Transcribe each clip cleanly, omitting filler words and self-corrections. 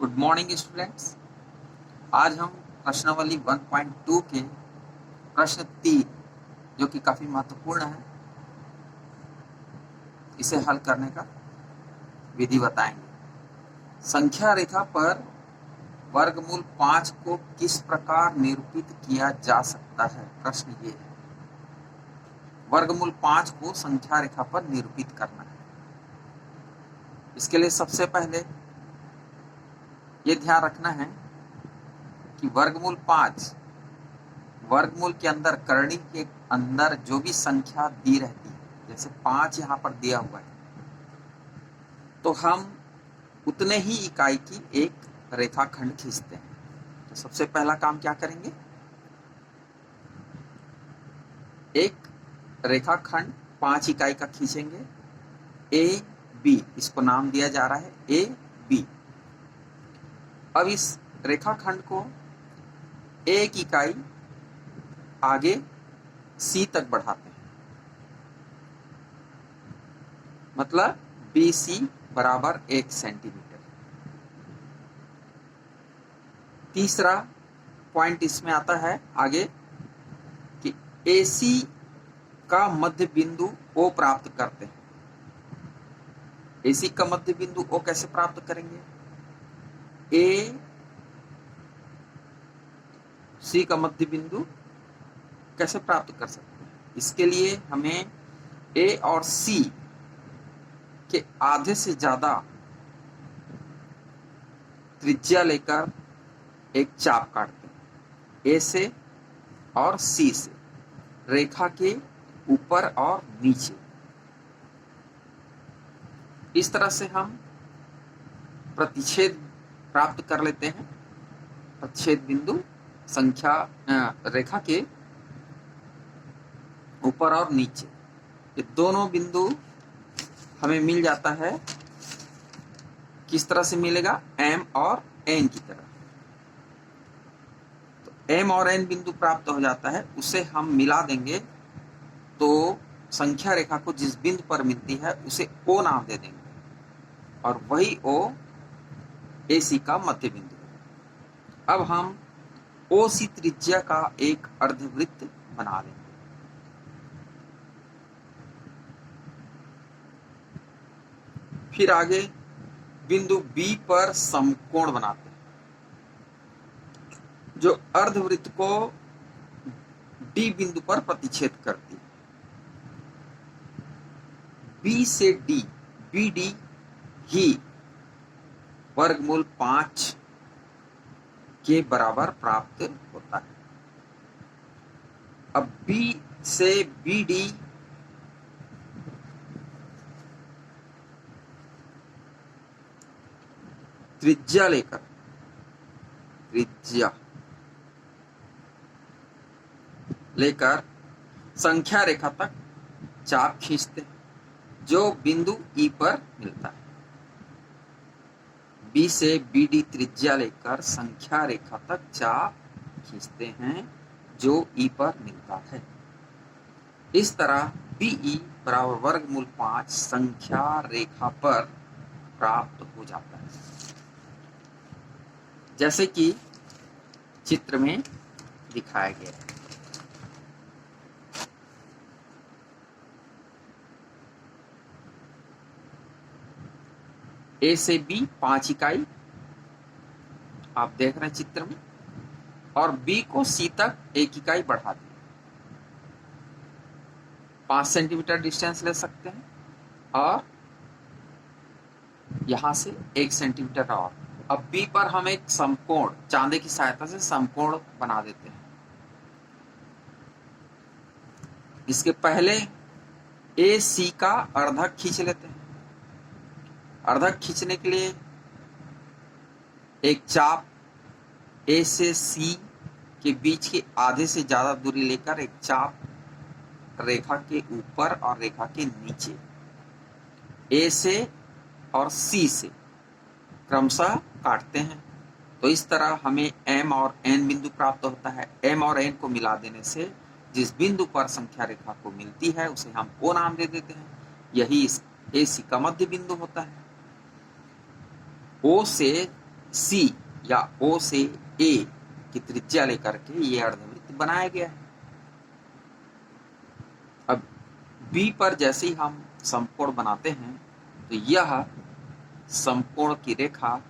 Good morning students. आज हम प्रश्नावली 1.2 के प्रश्न 3 जो कि काफी महत्वपूर्ण है, इसे हल करने का विधि बताएंगे। संख्या रेखा पर वर्गमूल 5 को किस प्रकार निरूपित किया जा सकता है? प्रश्न ये है, वर्गमूल 5 को संख्या रेखा पर निरूपित करना है। इसके लिए सबसे पहले ये ध्यान रखना है कि वर्गमूल 5 वर्गमूल के अंदर, करनी के अंदर जो भी संख्या दी रहती है, जैसे 5 यहाँ पर दिया हुआ है, तो हम उतने ही इकाई की एक रेखाखंड खींचते हैं। तो सबसे पहला काम क्या करेंगे, एक रेखाखंड 5 इकाई का खींचेंगे, ए बी, इसको नाम दिया जा रहा है ए बी। अब इस रेखाखंड को एक इकाई आगे सी तक बढ़ाते हैं, मतलब बी सी बराबर 1 सेंटीमीटर। तीसरा पॉइंट इसमें आता है आगे कि AC का मध्य बिंदु O प्राप्त करते हैं। AC का मध्य बिंदु O कैसे प्राप्त करेंगे? AC का मध्य बिंदु कैसे प्राप्त कर सकते हैं? इसके लिए हमें A और C के आधे से ज्यादा त्रिज्या लेकर एक चाप काटते हैं, A से और C से, रेखा के ऊपर और नीचे। इस तरह से हम प्रतिच्छेद प्राप्त कर लेते हैं। प्रतिच्छेद बिंदु संख्या रेखा के ऊपर और नीचे, ये दोनों बिंदु हमें मिल जाता है। किस तरह से मिलेगा? M और N की तरह। तो M और N बिंदु प्राप्त हो जाता है, उसे हम मिला देंगे तो संख्या रेखा को जिस बिंदु पर मिलती है उसे O नाम दे देंगे, और वही O AC का मध्य बिंदु है। अब हम OC त्रिज्या का एक अर्धवृत्त बना लेंगे। फिर आगे बिंदु B पर समकोण बनाते हैं, जो अर्धवृत्त को D बिंदु पर प्रतिच्छेद करती है। B से D, BD ही वर्गमूल 5 के बराबर प्राप्त होता है। अब B से BD त्रिज्या लेकर संख्या रेखा तक चाप खींचते हैं, जो बिंदु E पर मिलता है। B से BD त्रिज्या लेकर संख्या रेखा तक चाप खींचते हैं, जो E पर मिलता है। इस तरह BE बराबर वर्गमूल 5 संख्या रेखा पर प्राप्त हो जाता है, जैसे कि चित्र में दिखाया गया है। A से B 5 इकाई आप देख रहे हैं चित्र में, और B को C तक 1 इकाई बढ़ा दें। 5 सेंटीमीटर डिस्टेंस ले सकते हैं, और यहां से 1 सेंटीमीटर और। अब B पर हम एक समकोण, चांदे की सहायता से समकोण बना देते हैं। इसके पहले AC का अर्धक खींच लेते हैं। अर्धक खींचने के लिए एक चाप A से C के बीच के आधे से ज्यादा दूरी लेकर एक चाप रेखा के ऊपर और रेखा के नीचे A से और C से क्रमशः काटते हैं। तो इस तरह हमें M और N बिंदु प्राप्त होता है। M और N को मिला देने से जिस बिंदु पर संख्या रेखा को मिलती है उसे हम O नाम दे देते हैं। यही इस AC का मध्य बिंदु होता है। O से सी या ओ से ए की त्रिज्या लेकर के ये अर्धवृत्त बनाया गया है। अब बी पर जैसे ही हम समकोण बनाते हैं तो यह समकोण की रेखा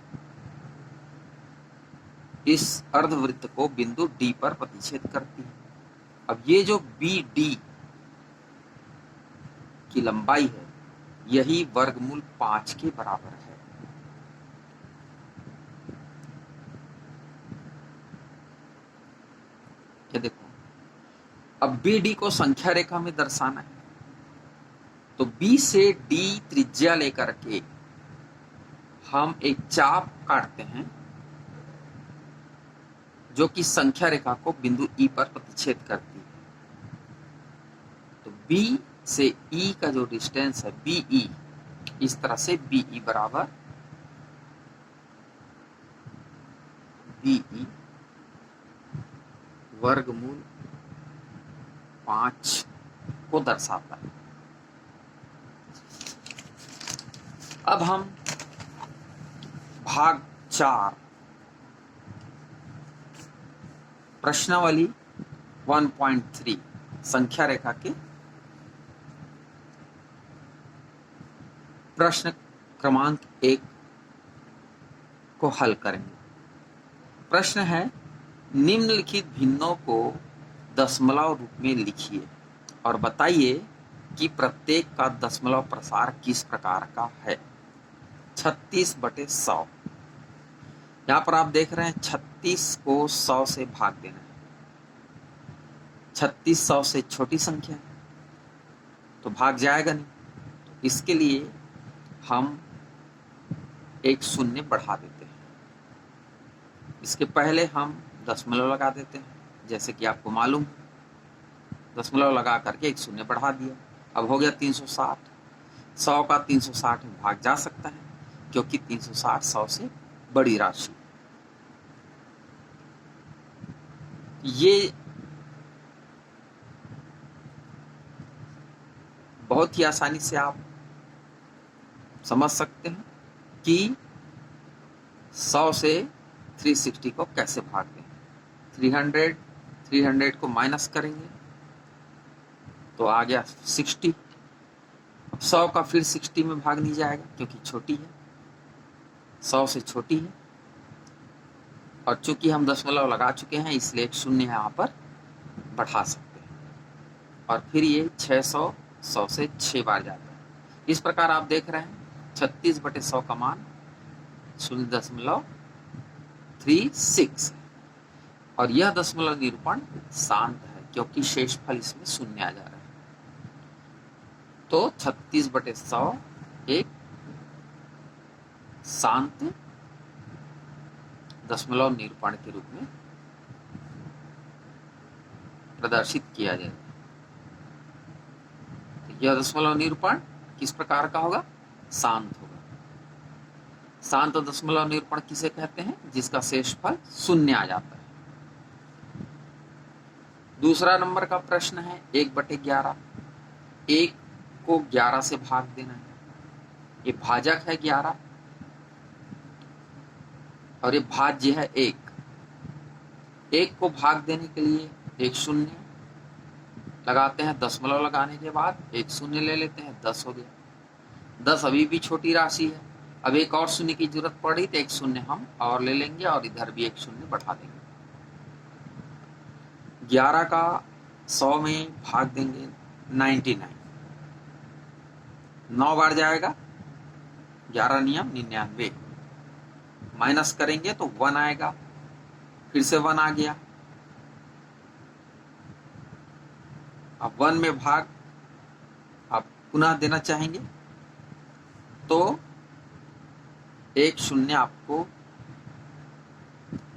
इस अर्धवृत्त को बिंदु डी पर प्रतिच्छेद करती है। अब ये जो बी डी की लंबाई है यही वर्गमूल 5 के बराबर है। ये देखो, अब बी डी को संख्या रेखा में दर्शाना है तो बी से डी त्रिज्या लेकर के हम एक चाप काटते हैं जो कि संख्या रेखा को बिंदु ई पर प्रतिच्छेद करती है। तो बी से ई का जो डिस्टेंस है बी ई, इस तरह से बी ई बराबर बी ई वर्गमूल 5 को दर्शाता है। अब हम भाग 4 प्रश्नावली 1.3 संख्या रेखा के प्रश्न क्रमांक 1 को हल करेंगे। प्रश्न है, निम्नलिखित भिन्नों को दशमलव रूप में लिखिए और बताइए कि प्रत्येक का दशमलव प्रसार किस प्रकार का है। 36/100। यहाँ पर आप देख रहे हैं 36 को 100 से भाग देना है। 36 100 से छोटी संख्या है तो भाग जाएगा नहीं। इसके लिए हम एक शून्य बढ़ा देते हैं। इसके पहले हम दशमलव लगा देते हैं, जैसे कि आपको मालूम, दशमलव लगा करके एक शून्य बढ़ा दिया। अब हो गया 360। 100 का 360 में भाग जा सकता है क्योंकि 360 100 से बड़ी राशि। ये बहुत ही आसानी से आप समझ सकते हैं कि 100 से 360 को कैसे भाग दें। 300 को माइनस करेंगे तो आ गया 60। अब 100 का फिर 60 में भाग नहीं जाएगा क्योंकि छोटी है, 100 से छोटी है। और चूंकि हम दशमलव लगा चुके हैं इसलिए एक शून्य यहाँ पर बढ़ा सकते हैं। और फिर ये 600 100 से 6 बार जाता है। इस प्रकार आप देख रहे हैं 36/100 का मान 0.36 और यह दशमलव निरूपण शांत है क्योंकि शेषफल इसमें शून्य आ जा रहा है। तो 36/100 एक शांत दशमलव निरूपण के रूप में प्रदर्शित किया जाएगा। तो यह दशमलव निरूपण किस प्रकार का होगा? शांत होगा। शांत दशमलव निरूपण किसे कहते हैं? जिसका शेषफल शून्य आ जाता है। दूसरा नंबर का प्रश्न है 1/11। 1 को 11 से भाग देना है। ये भाजक है 11 और ये भाज्य है 1। 1 को भाग देने के लिए एक शून्य लगाते हैं, दशमलव लगाने के बाद एक शून्य ले लेते हैं, 10 हो गया। 10 अभी भी छोटी राशि है। अब एक और शून्य की जरूरत पड़ी तो एक शून्य हम और ले लेंगे और इधर भी एक शून्य बढ़ा देंगे। 11 का 100 में भाग देंगे 99, 9 बार जाएगा। 11 नियम 99। माइनस करेंगे तो 1 आएगा, फिर से 1 आ गया। अब 1 में भाग आप पुनः देना चाहेंगे तो एक शून्य आपको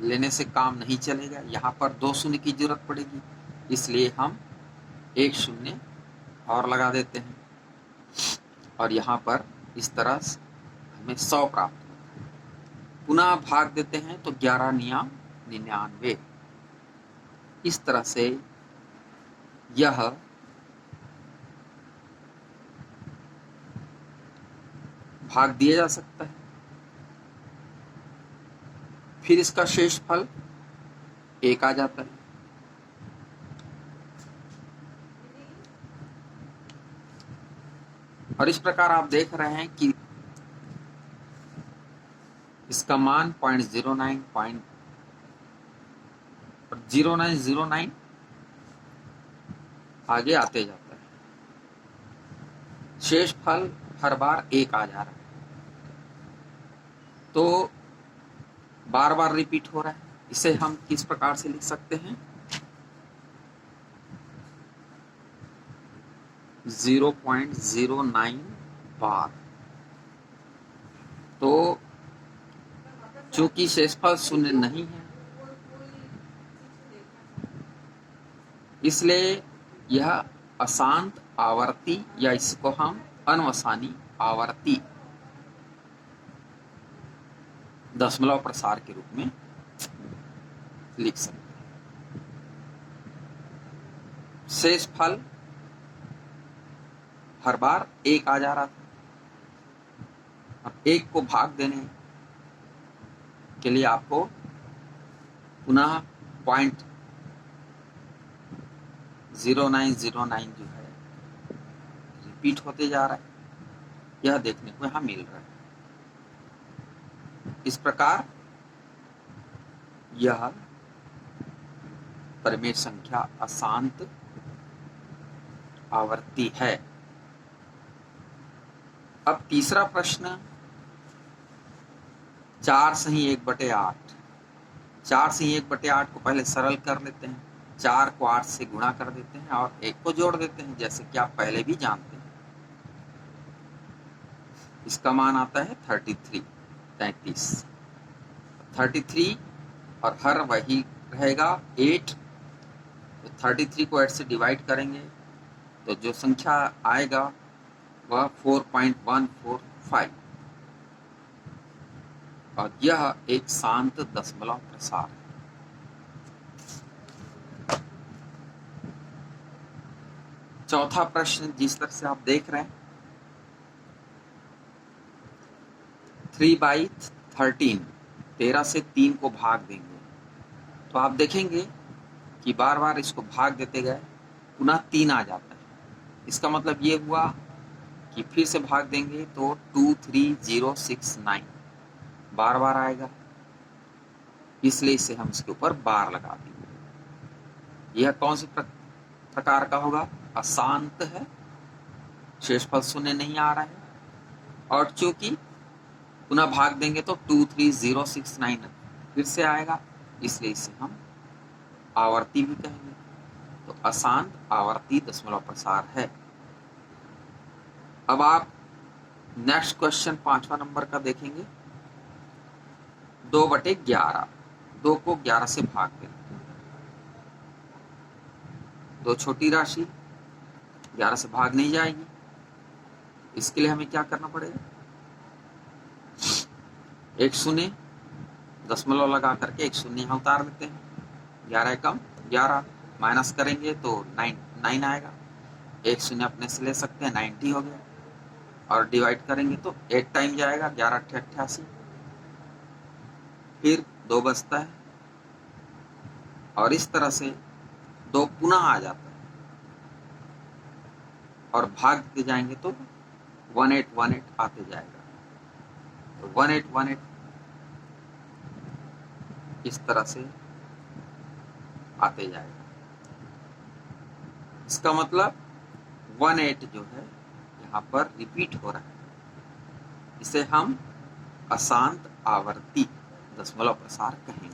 लेने से काम नहीं चलेगा। यहाँ पर 2 शून्य की जरूरत पड़ेगी, इसलिए हम एक शून्य और लगा देते हैं और यहाँ पर इस तरह हमें 100 प्राप्त होता है। पुनः भाग देते हैं तो 11 नियम 99। इस तरह से यह भाग दिया जा सकता है। फिर इसका शेषफल 1 आ जाता है। और इस प्रकार आप देख रहे हैं कि इसका मान 0.09 आगे आते जाता है। शेषफल हर बार 1 आ जा रहा है, तो बार बार रिपीट हो रहा है। इसे हम किस प्रकार से लिख सकते हैं? 0.09 बार। तो चूंकि शेषफल 0 नहीं है, इसलिए यह अशांत आवर्ती या इसको हम अनवसानी आवर्ती दशमलव प्रसार के रूप में लिख सकते हैं। शेषफल हर बार 1 आ जा रहा था। अब 1 को भाग देने के लिए आपको पुनः 0.0909 जो है रिपीट होते जा रहा है, यह देखने को यहां मिल रहा है। इस प्रकार यह परिमेय संख्या अशांत आवर्ती है। अब तीसरा प्रश्न 4 सही 1/8। 4 सही 1/8 को पहले सरल कर लेते हैं। 4 को 8 से गुणा कर देते हैं और 1 को जोड़ देते हैं, जैसे कि आप पहले भी जानते हैं। इसका मान आता है 33। 33 और हर वही रहेगा 8। तो 33 को 8 से डिवाइड करेंगे तो जो संख्या आएगा वह 4.145, और यह एक शांत दशमलव प्रसार है। चौथा प्रश्न जिस तरह से आप देख रहे हैं, 3/13, 13 से 3 को भाग देंगे तो आप देखेंगे कि बार बार इसको भाग देते गए पुनः 3 आ जाता है। इसका मतलब ये हुआ कि फिर से भाग देंगे तो 23069 बार बार आएगा, इसलिए इसे हम इसके ऊपर बार लगा देंगे। यह कौन से प्रकार का होगा? अशांत है, शेषफल 0 नहीं आ रहा है, और चूंकि पुनः भाग देंगे तो 23069 फिर से आएगा, इसलिए इसे हम आवर्ती भी कहेंगे। तो अशांत आवर्ती दशमलव प्रसार है। अब आप नेक्स्ट क्वेश्चन 5वां नंबर का देखेंगे। 2/11, 2 को 11 से भाग दें। 2 छोटी राशि 11 से भाग नहीं जाएगी, इसके लिए हमें क्या करना पड़ेगा? एक शून्य दशमलव लगा करके एक शून्य यहाँ उतार देते हैं। 11 कम 11 माइनस करेंगे तो 9 आएगा। एक शून्य अपने से ले सकते हैं, 90 हो गया। और डिवाइड करेंगे तो 8 टाइम जाएगा, 11 × 88, फिर 2 बचता है, और इस तरह से 2 पुनः आ जाता है, और भाग देते जाएंगे तो 1818 आते जाएगा। तो 1818 इस तरह से आते जाएगा। इसका मतलब 18 जो है यहाँ पर रिपीट हो रहा है, इसे हम अशांत आवर्ती दशमलव प्रसार कहेंगे।